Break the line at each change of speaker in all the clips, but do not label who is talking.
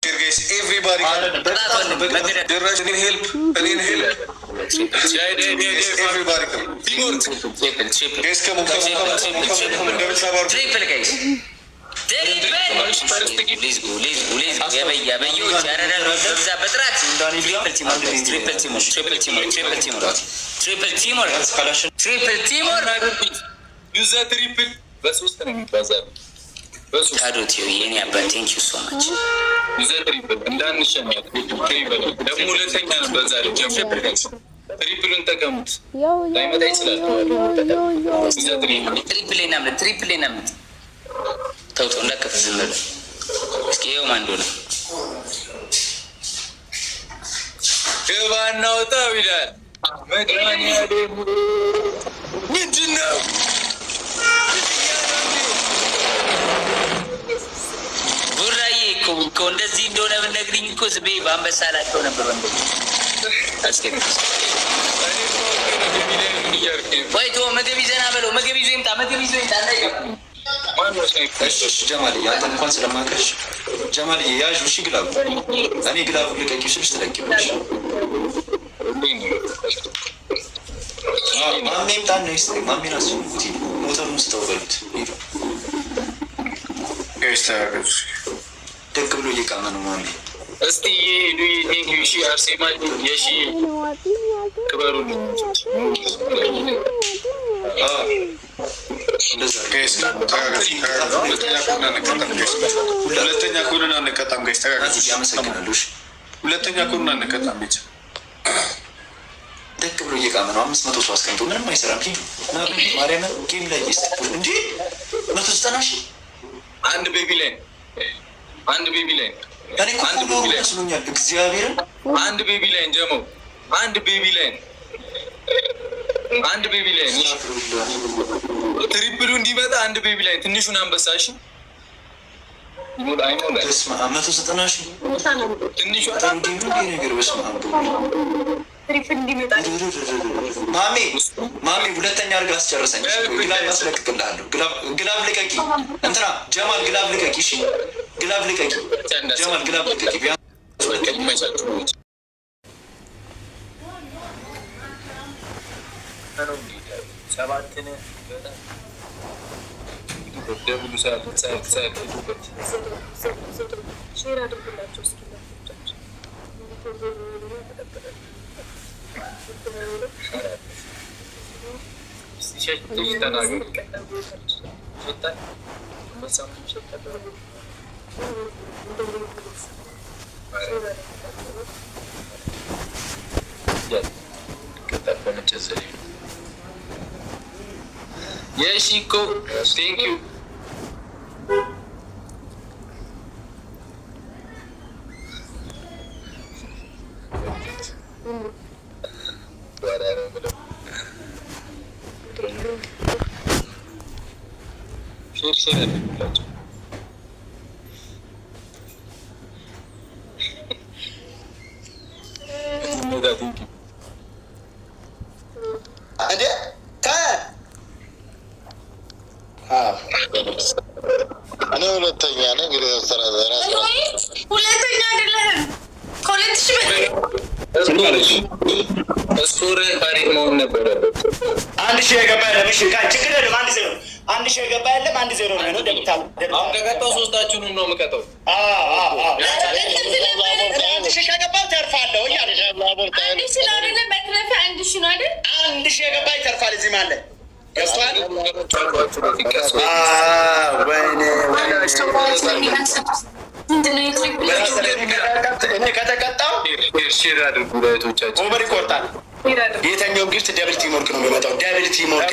Everybody can help. Everybody come. Guys, come on. Triple guys. Please go.
Use that triple. That's what's going to be.
ታዶት የኔ አባት ቴንክ ዩ ሶ ማች
ትሪፕል እንዳንሸነፍ ደግሞ ሁለተኛ በዛ ትሪፕሉን ተቀሙት ላይመጣ ይችላል።
ትሪፕል ናምት ተውቶ እንዳከፍ ዝም ብለህ እስኪ ይኸው ማን እንደሆነ
ግባ እናውጣው ይላል። መድኃኒዓለም ምንድን ነው?
እንደዚህ እንደሆነ ብነግሪኝ እኮ ስቤ በአንበሳ ላቸው ነበር። ወይቶ ምግብ ይዘና በለው። ምግብ ይዞ ይምጣ።
ጀማል አንተ እንኳን ስለማቀሽ ጀማል ያዥ እሺ። ግላቡ እኔ ግላቡ ልቀቂው ስልሽ ትለቂዋለሽ። ማሜ ይምጣ ነው ይስ ማሜን አስፈልጉት። ሞተሩን ስተውበሉት ደግ ብሎ እየቃመ ነው ማሜ።
እስቲ ሺ አርሴማ የሺ ክበሩ
ሁለተኛ ኮሮና አንቀጣም ጋይስ ተጋግዙ። ሁለተኛ ኮሮና አንቀጣም ብቻ ደግ ብሎ እየቃመ ነው። 500 ሰው አስቀምጦ ምንም አይሰራም። ማርያም ጌም ላይ እንጂ 190 ሺህ
አንድ ቤቢ ላይ አንድ ቤቢ ላይ
እግዚአብሔርን
አንድ ቤቢ ላይ ጀመው አንድ ቤቢ ላይ ትሪፕሉ እንዲመጣ አንድ ቤቢ ላይ ትንሹን አንበሳሽ
አይሞላ 190 ሺህ
ትንሹ
ነገር በስመ አብ ማሜ ሁለተኛ አድርገህ አስጨርሰኝ። ግላብ አስለቅቅልሃለሁ። ግላብ ልቀቂ። እንትና ጀማል ግላብ ልቀቂ። እሺ ግላብ ልቀቂ። ጀማል ግላብ ልቀቂ።
Yes, Chico. Thank you.
እኔ ሁለተኛ ነኝ።
ሁለተኛ አይደለህም። ከሁለት ሺህ
ስኮር ታሪክ መሆን ነበረበት።
1000 የገባ የለም። እሺ ችግር የለም። 1-0 የገባ የለም። 1-0 ነው ደምታው።
አሁን ከቀጣው ሶስታችሁንም ነው የምቀጣው።
1000 ከገባ ተርፋለሁ እያለ
አንድ ስለሆነ መክረፍ 1000 ነው አይደል?
1000 የገባ ይተርፋል። እዚህ ማለት ገዝቷል። ከተቀጣው ኦቨር ይቆርጣል። የተኛውም ጊፍት ደብል ቲምወርክ ነው የሚመጣው። ደብል ቲምወርክ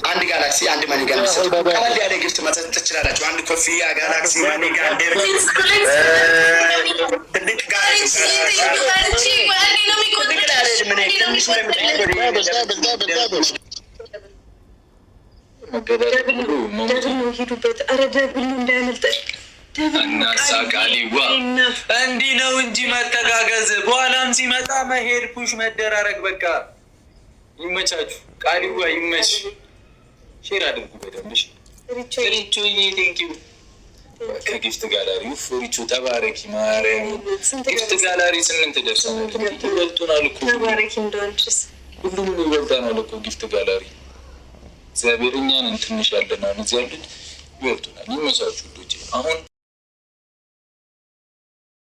አንድ ጋላክሲ አንድ ማኒ ጋር ቀለል ያለ ጊፍት መስጠት ትችላላችሁ። አንድ ኮፍያ ጋላክሲ ማኒ ጋር ትልቅ ጋላክሲ
እንዲህ ነው እንጂ መተጋገዝ፣ በኋላም ሲመጣ መሄድ ፑሽ መደራረግ። በቃ ይመቻችሁ። ቃሊዋ ይመች። ሼር አድርጉ በደንብ። ሪቾ ቴንኪው ከጊፍት ጋላሪ ፍሪቹ ተባረኪ ማርያም ጊፍት ጋላሪ 8 ደርሰናል። ይበልጡናል እኮ ተባረኪ እንደወንጭስ ሁሉም ይበልጣናል እኮ ጊፍት ጋላሪ እግዚአብሔር እኛን ትንሽ ያለና እዚህ ያሉት ይበልጡናል። ይመሳችሁ ልጆቼ አሁን